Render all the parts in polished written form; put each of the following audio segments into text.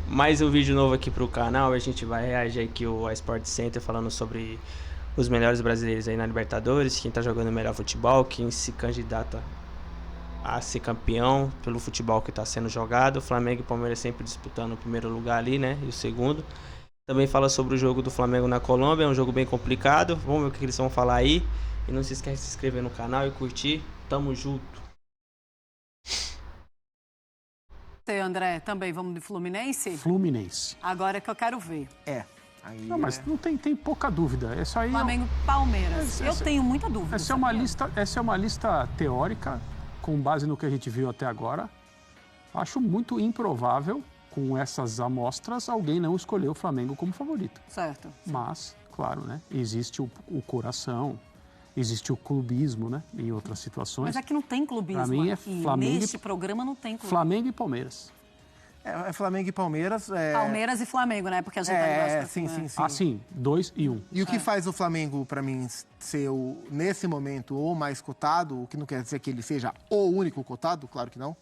Mais um vídeo novo aqui pro canal. A gente vai reagir aqui ao Sport Center falando sobre os melhores brasileiros aí na Libertadores, quem tá jogando o melhor futebol, quem se candidata a ser campeão pelo futebol que tá sendo jogado. Flamengo e Palmeiras sempre disputando o primeiro lugar ali, né? E o segundo. Também fala sobre o jogo do Flamengo na Colômbia, é um jogo bem complicado. Vamos ver o que eles vão falar aí. E não se esquece de se inscrever no canal e curtir. Tamo junto. Você, André, também vamos de Fluminense? Fluminense. Agora é que eu quero ver. Aí não, mas não tem pouca dúvida. Isso aí Flamengo, Palmeiras. Eu tenho muita dúvida. essa é uma lista teórica, com base no que a gente viu até agora. Acho muito improvável, com essas amostras, alguém não escolher o Flamengo como favorito. Certo. Mas, claro, né? Existe o coração, existe o clubismo, né? Em outras situações. Mas aqui não tem clubismo. Pra mim é aqui. Flamengo Neste programa não tem clubismo. Flamengo e Palmeiras. É Flamengo e Palmeiras. Palmeiras e Flamengo, né? Porque a gente tá embaixo pra cima, né? sim. Assim, 2 e 1. E o que faz o Flamengo, para mim, ser, nesse momento, o mais cotado, o que não quer dizer que ele seja o único cotado, claro que não,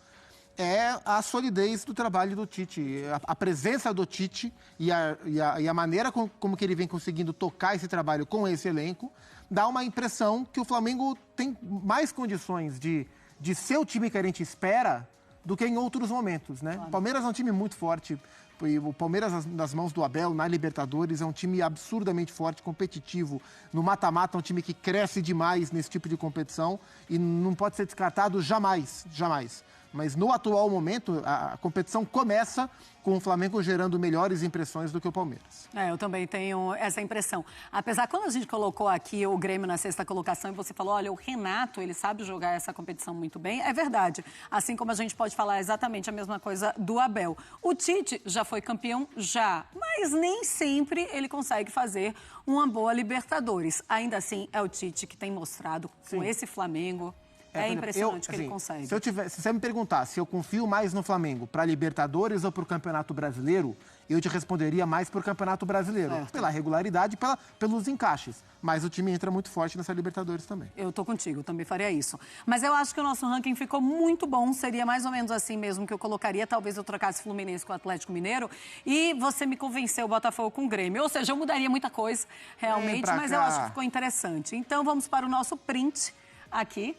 é a solidez do trabalho do Tite. A presença do Tite e a maneira como que ele vem conseguindo tocar esse trabalho com esse elenco dá uma impressão que o Flamengo tem mais condições de ser o time que a gente espera do que em outros momentos, né? O Palmeiras é um time muito forte. E o Palmeiras, nas mãos do Abel, na Libertadores, é um time absurdamente forte, competitivo. No mata-mata, é um time que cresce demais nesse tipo de competição e não pode ser descartado jamais, jamais. Mas no atual momento, a competição começa com o Flamengo gerando melhores impressões do que o Palmeiras. Eu também tenho essa impressão. Apesar, quando a gente colocou aqui o Grêmio na sexta colocação e você falou, olha, o Renato, ele sabe jogar essa competição muito bem, é verdade. Assim como a gente pode falar exatamente a mesma coisa do Abel. O Tite já foi campeão, já, mas nem sempre ele consegue fazer uma boa Libertadores. Ainda assim, é o Tite que tem mostrado com esse Flamengo. É impressionante o que ele consegue. Se você me perguntar se eu confio mais no Flamengo para Libertadores ou para o Campeonato Brasileiro, eu te responderia mais para o Campeonato Brasileiro. Certo. Pela regularidade, pelos encaixes. Mas o time entra muito forte nessa Libertadores também. Eu tô contigo, eu também faria isso. Mas eu acho que o nosso ranking ficou muito bom. Seria mais ou menos assim mesmo que eu colocaria. Talvez eu trocasse Fluminense com o Atlético Mineiro. E você me convenceu o Botafogo com o Grêmio. Ou seja, eu mudaria muita coisa, realmente. Mas eu acho que ficou interessante. Então vamos para o nosso print aqui.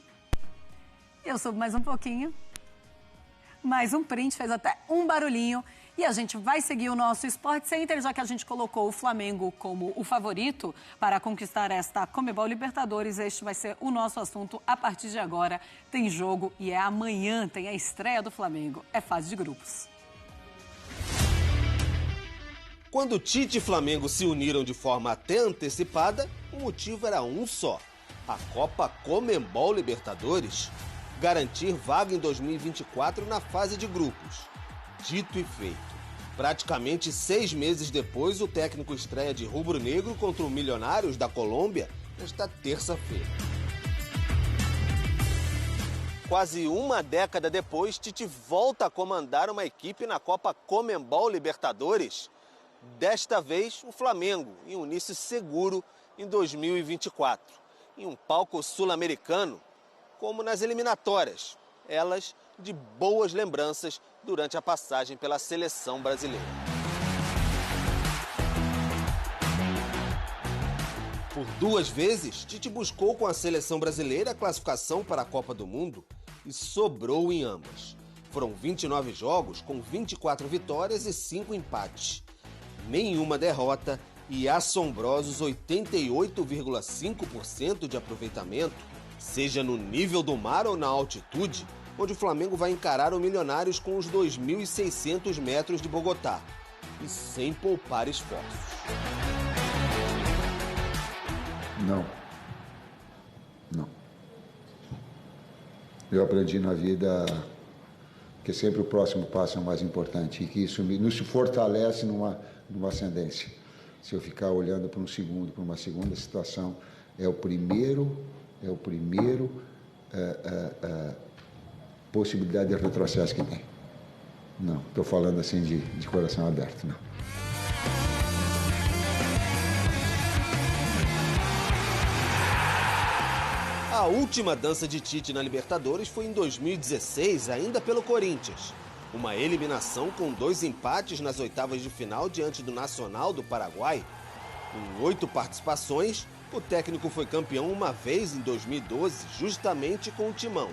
Eu soube mais um pouquinho. Mais um print, fez até um barulhinho. E a gente vai seguir o nosso Sport Center, já que a gente colocou o Flamengo como o favorito para conquistar esta Conmebol Libertadores. Este vai ser o nosso assunto a partir de agora. Tem jogo e é amanhã, tem a estreia do Flamengo. É fase de grupos. Quando Tite e Flamengo se uniram de forma até antecipada, o motivo era um só: a Copa Conmebol Libertadores. Garantir vaga em 2024 na fase de grupos. Dito e feito. Praticamente 6 meses depois, o técnico estreia de rubro-negro contra o Milionários da Colômbia nesta terça-feira. Quase uma década depois, Tite volta a comandar uma equipe na Copa Conmebol Libertadores. Desta vez, o Flamengo, em um início seguro em 2024. Em um palco sul-americano, como nas eliminatórias, elas de boas lembranças durante a passagem pela seleção brasileira. Por 2 vezes, Tite buscou com a seleção brasileira a classificação para a Copa do Mundo e sobrou em ambas. Foram 29 jogos com 24 vitórias e 5 empates. Nenhuma derrota e assombrosos 88,5% de aproveitamento, seja no nível do mar ou na altitude, onde o Flamengo vai encarar o Milionários com os 2.600 metros de Bogotá, e sem poupar esforços. Não. Eu aprendi na vida que sempre o próximo passo é o mais importante e que isso nos fortalece numa ascendência. Se eu ficar olhando para um segundo, para uma segunda situação, é o primeiro possibilidade de retrocesso que tem. Não, estou falando assim de coração aberto, não. A última dança de Tite na Libertadores foi em 2016, ainda pelo Corinthians. Uma eliminação com 2 empates nas oitavas de final diante do Nacional do Paraguai. Com 8 participações, o técnico foi campeão uma vez em 2012, justamente com o Timão.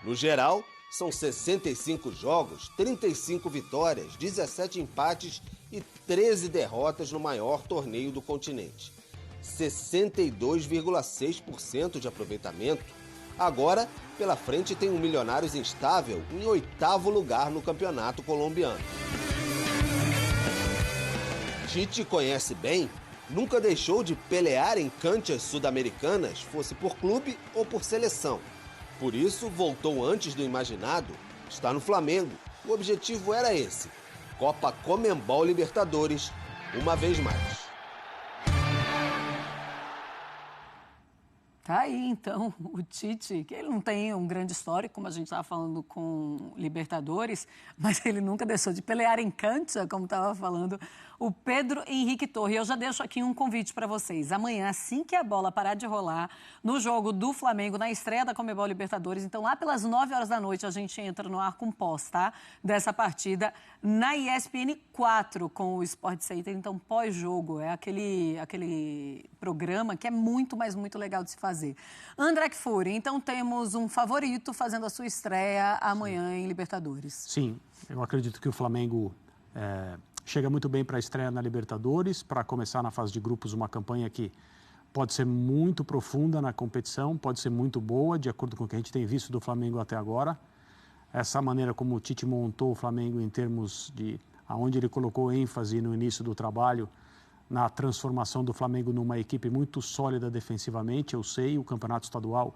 No geral, são 65 jogos, 35 vitórias, 17 empates e 13 derrotas no maior torneio do continente. 62,6% de aproveitamento. Agora, pela frente tem um Milionários instável em 8º lugar no campeonato colombiano. Tite conhece bem, nunca deixou de pelear em canchas sul-americanas, fosse por clube ou por seleção. Por isso, voltou antes do imaginado, está no Flamengo. O objetivo era esse, Copa Conmebol Libertadores, uma vez mais. Tá aí, então, o Tite, que ele não tem um grande histórico, como a gente estava falando com Libertadores, mas ele nunca deixou de pelear em cancha, como estava falando o Pedro Henrique Torre. Eu já deixo aqui um convite para vocês. Amanhã, assim que a bola parar de rolar, no jogo do Flamengo, na estreia da Conmebol Libertadores, então lá pelas 9 horas da noite a gente entra no ar com pós, tá? Dessa partida na ESPN 4 com o Sport Center. Então, pós-jogo, é aquele programa que é muito, mas muito legal de se fazer. André Kfouri, então temos um favorito fazendo a sua estreia amanhã em Libertadores. Sim, eu acredito que o Flamengo chega muito bem para a estreia na Libertadores, para começar na fase de grupos uma campanha que pode ser muito profunda na competição, pode ser muito boa, de acordo com o que a gente tem visto do Flamengo até agora. Essa maneira como o Tite montou o Flamengo em termos de aonde ele colocou ênfase no início do trabalho, na transformação do Flamengo numa equipe muito sólida defensivamente. Eu sei, o campeonato estadual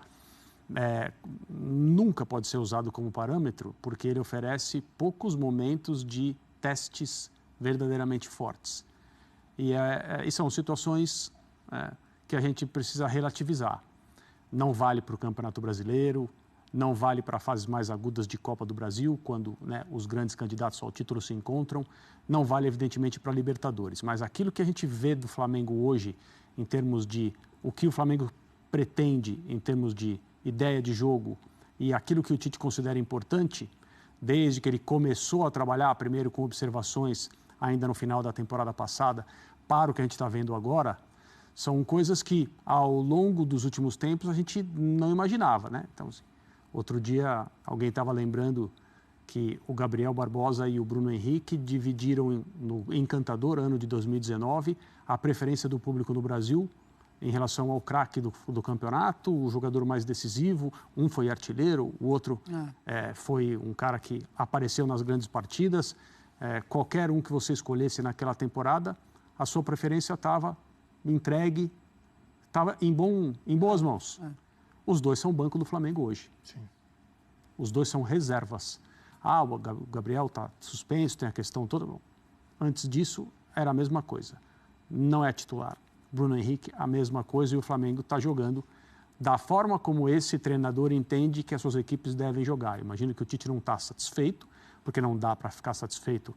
nunca pode ser usado como parâmetro, porque ele oferece poucos momentos de testes verdadeiramente fortes. E são situações que a gente precisa relativizar. Não vale para o Campeonato Brasileiro, não vale para fases mais agudas de Copa do Brasil, quando os grandes candidatos ao título se encontram, não vale, evidentemente, para a Libertadores. Mas aquilo que a gente vê do Flamengo hoje, em termos de o que o Flamengo pretende, em termos de ideia de jogo, e aquilo que o Tite considera importante, desde que ele começou a trabalhar, primeiro com observações, ainda no final da temporada passada, para o que a gente está vendo agora, são coisas que, ao longo dos últimos tempos, a gente não imaginava, né? Então, assim, outro dia, alguém estava lembrando que o Gabriel Barbosa e o Bruno Henrique dividiram no encantador ano de 2019 a preferência do público no Brasil em relação ao craque do campeonato, o jogador mais decisivo. Um foi artilheiro, o outro foi um cara que apareceu nas grandes partidas. Qualquer um que você escolhesse naquela temporada, a sua preferência estava entregue, estava em boas mãos. Os dois são banco do Flamengo hoje. Sim. Os dois são reservas. O Gabriel está suspenso, tem a questão toda. Bom, antes disso, era a mesma coisa. Não é titular. Bruno Henrique, a mesma coisa, e o Flamengo está jogando da forma como esse treinador entende que as suas equipes devem jogar. Eu imagino que o Tite não está satisfeito, porque não dá para ficar satisfeito,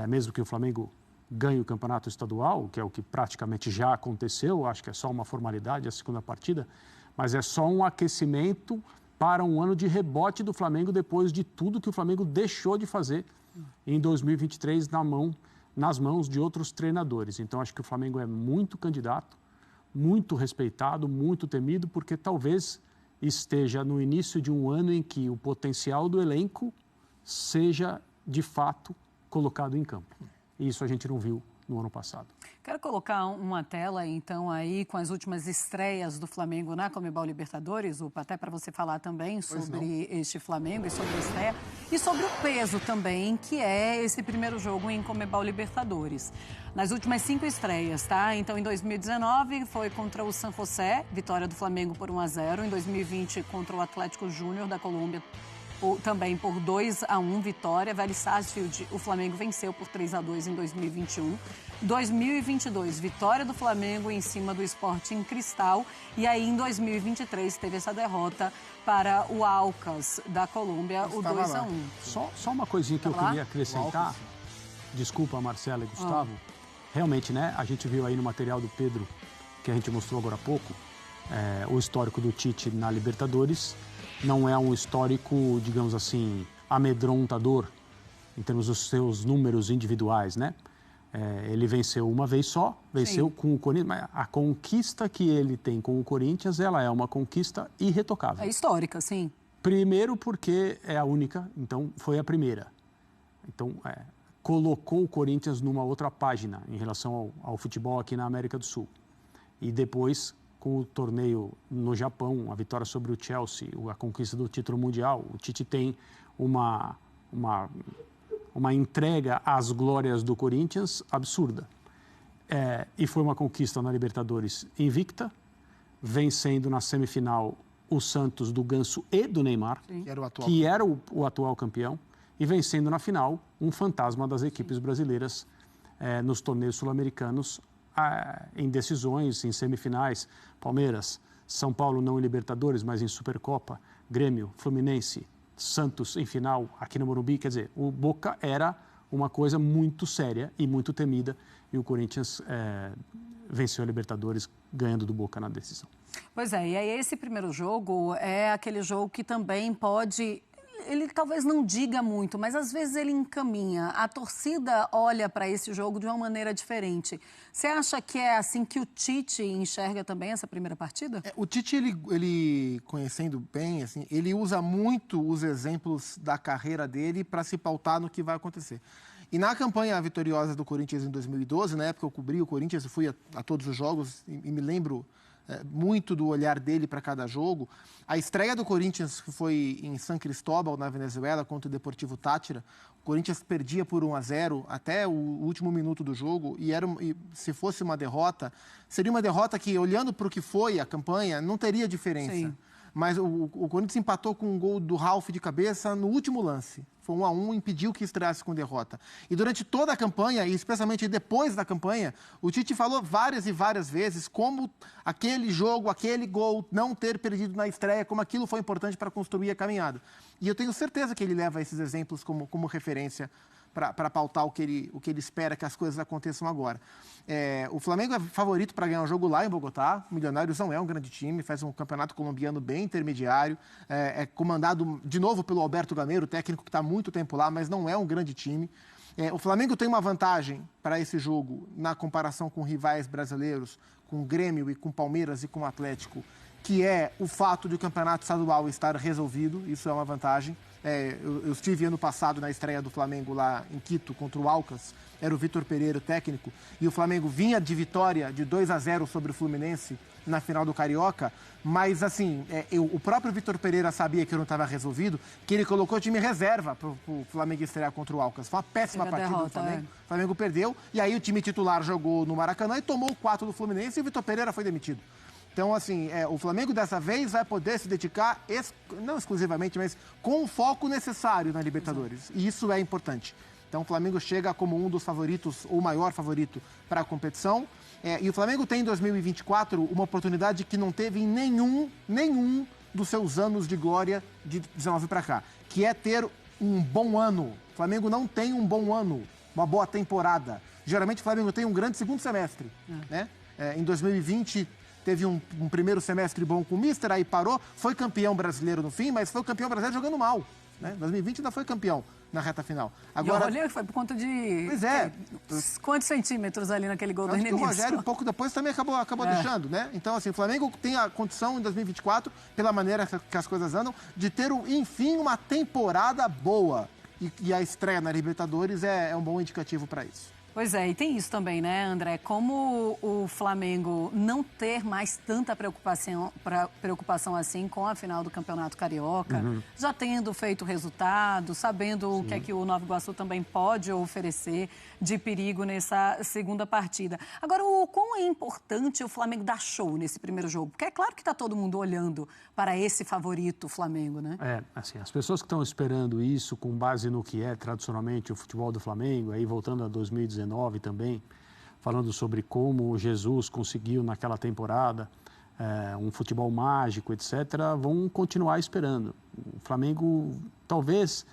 mesmo que o Flamengo ganhe o campeonato estadual, que é o que praticamente já aconteceu. Acho que é só uma formalidade a segunda partida, mas é só um aquecimento para um ano de rebote do Flamengo depois de tudo que o Flamengo deixou de fazer em 2023 nas mãos de outros treinadores. Então, acho que o Flamengo é muito candidato, muito respeitado, muito temido, porque talvez esteja no início de um ano em que o potencial do elenco seja, de fato, colocado em campo. E isso a gente não viu no ano passado. Quero colocar uma tela, então, aí com as últimas estreias do Flamengo na Conmebol Libertadores, até para você falar também sobre este Flamengo e sobre a estreia, e sobre o peso também, que é esse primeiro jogo em Conmebol Libertadores. Nas últimas 5 estreias, tá? Então, em 2019 foi contra o San José, vitória do Flamengo por 1-0. Em 2020, contra o Atlético Júnior da Colômbia, também por 2-1, vitória. Vélez Sarsfield, o Flamengo venceu por 3-2 em 2021. 2022, vitória do Flamengo em cima do Sporting Cristal. E aí, em 2023, teve essa derrota para o Alcas da Colômbia, o 2-1. Só uma coisinha que eu queria acrescentar. Desculpa, Marcela e Gustavo. Realmente, né? A gente viu aí no material do Pedro, que a gente mostrou agora há pouco, o histórico do Tite na Libertadores. Não é um histórico, digamos assim, amedrontador, em termos dos seus números individuais, né? Ele venceu uma vez só, venceu com o Corinthians, mas a conquista que ele tem com o Corinthians, ela é uma conquista irretocável. É histórica, sim. Primeiro porque é a única, então foi a primeira. Então, colocou o Corinthians numa outra página em relação ao futebol aqui na América do Sul. E depois, com o torneio no Japão, a vitória sobre o Chelsea, a conquista do título mundial, o Tite tem uma entrega às glórias do Corinthians absurda. E foi uma conquista na Libertadores invicta, vencendo na semifinal o Santos do Ganso e do Neymar, que era o atual campeão, e vencendo na final um fantasma das equipes brasileiras nos torneios sul-americanos, em decisões, em semifinais. Palmeiras, São Paulo não em Libertadores, mas em Supercopa, Grêmio, Fluminense, Santos em final aqui no Morumbi. Quer dizer, o Boca era uma coisa muito séria e muito temida, e o Corinthians venceu a Libertadores ganhando do Boca na decisão. Pois é, e aí esse primeiro jogo é aquele jogo que também pode... Ele talvez não diga muito, mas às vezes ele encaminha. A torcida olha para esse jogo de uma maneira diferente. Você acha que é assim que o Tite enxerga também essa primeira partida? O Tite, ele conhecendo bem, assim, ele usa muito os exemplos da carreira dele para se pautar no que vai acontecer. E na campanha vitoriosa do Corinthians em 2012, na época eu cobri o Corinthians, eu fui a todos os jogos e me lembro muito do olhar dele para cada jogo. A estreia do Corinthians foi em San Cristóbal, na Venezuela, contra o Deportivo Táchira. O Corinthians perdia por 1-0 até o último minuto do jogo, e se fosse uma derrota, seria uma derrota que, olhando para o que foi a campanha, não teria diferença. Sim. Mas o Corinthians empatou com um gol do Ralf de cabeça no último lance. Foi 1-1, impediu que estreasse com derrota. E durante toda a campanha, e especialmente depois da campanha, o Tite falou várias e várias vezes como aquele jogo, aquele gol, não ter perdido na estreia, como aquilo foi importante para construir a caminhada. E eu tenho certeza que ele leva esses exemplos como referência para pautar o que ele espera que as coisas aconteçam agora. O Flamengo é favorito para ganhar um jogo lá em Bogotá. O Milionários não é um grande time, faz um campeonato colombiano bem intermediário. É comandado de novo pelo Alberto Gamero, técnico que está há muito tempo lá, mas não é um grande time. O Flamengo tem uma vantagem para esse jogo na comparação com rivais brasileiros, com o Grêmio e com o Palmeiras e com o Atlético, que é o fato de o campeonato estadual estar resolvido. Isso é uma vantagem. Eu estive ano passado na estreia do Flamengo lá em Quito contra o Alcas, era o Vitor Pereira o técnico, e o Flamengo vinha de vitória de 2-0 sobre o Fluminense na final do Carioca, mas assim, o próprio Vitor Pereira sabia que não estava resolvido, que ele colocou o time reserva para o Flamengo estrear contra o Alcas. Foi uma péssima partida do Flamengo. O Flamengo perdeu, e aí o time titular jogou no Maracanã e tomou o 4 do Fluminense, e o Vitor Pereira foi demitido. Então, assim, o Flamengo dessa vez vai poder se dedicar, não exclusivamente, mas com o foco necessário na Libertadores. E isso é importante. Então, o Flamengo chega como um dos favoritos, ou o maior favorito para a competição. E o Flamengo tem em 2024 uma oportunidade que não teve em nenhum dos seus anos de glória de 19 para cá, que é ter um bom ano. O Flamengo não tem um bom ano, uma boa temporada. Geralmente, o Flamengo tem um grande segundo semestre, né? Em 2020... teve um primeiro semestre bom com o Mister, aí parou, foi campeão brasileiro no fim, mas foi campeão brasileiro jogando mal. Né? 2020 ainda foi campeão na reta final. Agora, e olha, foi por conta de... Pois é. Quantos centímetros ali naquele gol do início? O Rogério, pouco depois, também acabou deixando, né? Então, assim, o Flamengo tem a condição em 2024, pela maneira que as coisas andam, de ter, enfim, uma temporada boa. E a estreia na Libertadores é um bom indicativo para isso. Pois é, e tem isso também, né, André? Como o Flamengo não ter mais tanta preocupação assim com a final do Campeonato Carioca, já tendo feito o resultado, sabendo o que é que o Nova Iguaçu também pode oferecer de perigo nessa segunda partida. Agora, o quão é importante o Flamengo dar show nesse primeiro jogo? Porque é claro que está todo mundo olhando para esse favorito Flamengo, né? Assim, as pessoas que estão esperando isso com base no que é tradicionalmente o futebol do Flamengo, aí voltando a 2019, também, falando sobre como Jesus conseguiu naquela temporada um futebol mágico, etc., vão continuar esperando. O Flamengo, talvez,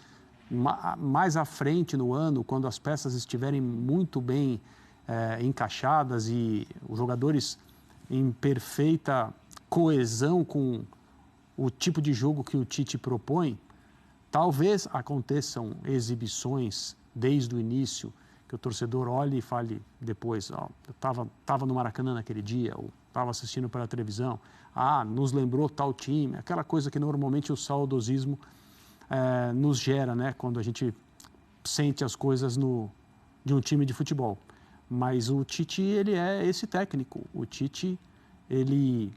mais à frente no ano, quando as peças estiverem muito bem encaixadas e os jogadores em perfeita coesão com o tipo de jogo que o Tite propõe, Talvez aconteçam exibições desde o início, que o torcedor olhe e fale depois, ó, eu estava no Maracanã naquele dia, ou estava assistindo pela televisão, nos lembrou tal time, aquela coisa que normalmente o saudosismo nos gera, né, quando a gente sente as coisas de um time de futebol. Mas o Tite, ele é esse técnico. O Tite, ele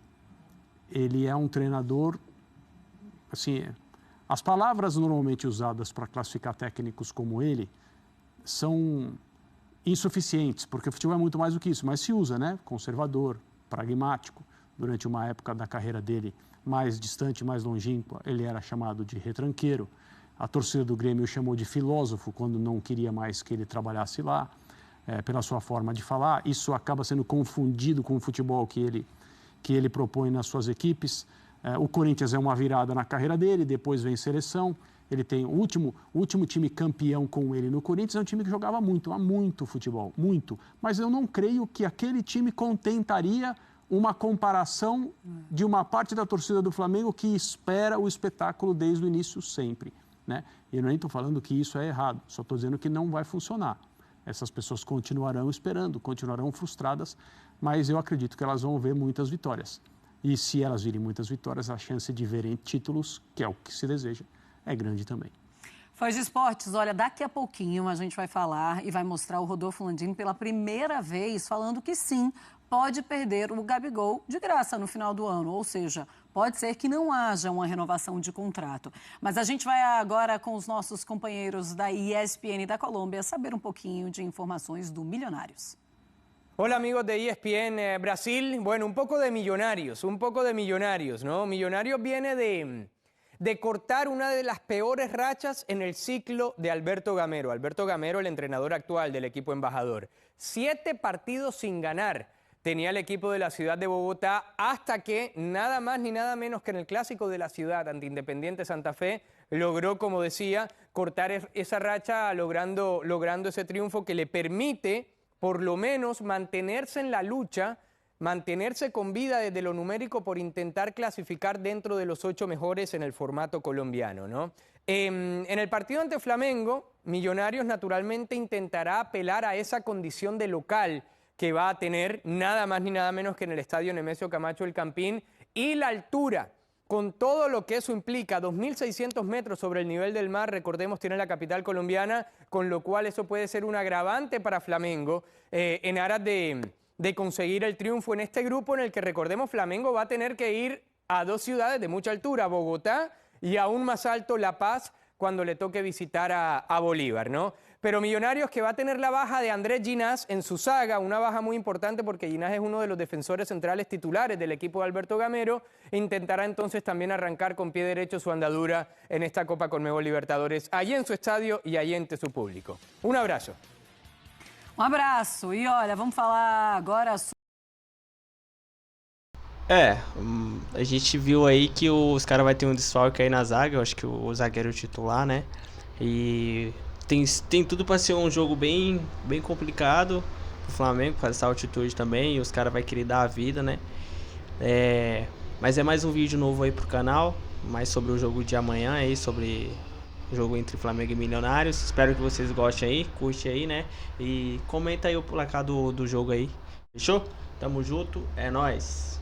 é um treinador, assim, as palavras normalmente usadas para classificar técnicos como ele são insuficientes, porque o futebol é muito mais do que isso, mas se usa, né? Conservador, pragmático. Durante uma época da carreira dele mais distante, mais longínqua, ele era chamado de retranqueiro. A torcida do Grêmio o chamou de filósofo quando não queria mais que ele trabalhasse lá, pela sua forma de falar. Isso acaba sendo confundido com o futebol que ele propõe nas suas equipes. O Corinthians é uma virada na carreira dele, depois vem seleção. Ele tem o último time campeão com ele no Corinthians, é um time que jogava muito futebol, muito. Mas eu não creio que aquele time contentaria uma comparação de uma parte da torcida do Flamengo que espera o espetáculo desde o início sempre, né? E eu nem estou falando que isso é errado, só estou dizendo que não vai funcionar. Essas pessoas continuarão esperando, continuarão frustradas, mas eu acredito que elas vão ver muitas vitórias. E se elas virem muitas vitórias, a chance de verem títulos, que é o que se deseja, é grande também. Fãs de esportes, olha, daqui a pouquinho a gente vai falar e vai mostrar o Rodolfo Landim pela primeira vez falando que sim, pode perder o Gabigol de graça no final do ano, ou seja, pode ser que não haja uma renovação de contrato. Mas a gente vai agora com os nossos companheiros da ESPN da Colômbia saber um pouquinho de informações do Millonários. Hola amigos de ESPN Brasil. Bueno, un poco de Millonarios, ¿no? Millonarios viene de cortar una de las peores rachas en el ciclo de Alberto Gamero. Alberto Gamero, el entrenador actual del equipo embajador. 7 partidos sin ganar tenía el equipo de la ciudad de Bogotá hasta que nada más ni nada menos que en el clásico de la ciudad ante Independiente Santa Fe logró, como decía, cortar esa racha logrando ese triunfo que le permite por lo menos mantenerse en la lucha, mantenerse con vida desde lo numérico por intentar clasificar dentro de los 8 mejores en el formato colombiano, ¿no? En el partido ante Flamengo, Millonarios naturalmente intentará apelar a esa condición de local que va a tener nada más ni nada menos que en el estadio Nemesio Camacho El Campín y la altura, con todo lo que eso implica, 2.600 metros sobre el nivel del mar, recordemos, tiene la capital colombiana, con lo cual eso puede ser un agravante para Flamengo en aras de conseguir el triunfo en este grupo en el que, recordemos, Flamengo va a tener que ir a 2 ciudades de mucha altura, Bogotá y aún más alto La Paz, cuando le toque visitar a Bolívar, ¿no? Pero Millonarios, que va a tener la baja de Andrés Ginás en su saga, una baja muy importante porque Ginás es uno de los defensores centrales titulares del equipo de Alberto Gamero, intentará entonces también arrancar con pie derecho su andadura en esta Copa Conmebol Libertadores, allí en su estadio y allí ante su público. Un abrazo. Um abraço. E olha, vamos falar agora a gente viu aí que os caras vão ter um desfalque aí na zaga, eu acho que o zagueiro titular, né? E tem tudo para ser um jogo bem complicado pro Flamengo, com essa altitude também, e os caras vão querer dar a vida, né? Mas é mais um vídeo novo aí pro canal, mais sobre o jogo de amanhã aí, sobre o jogo entre Flamengo e Milionários. Espero que vocês gostem aí, curte aí, né? E comenta aí o placar do jogo aí, fechou? Tamo junto, é nóis!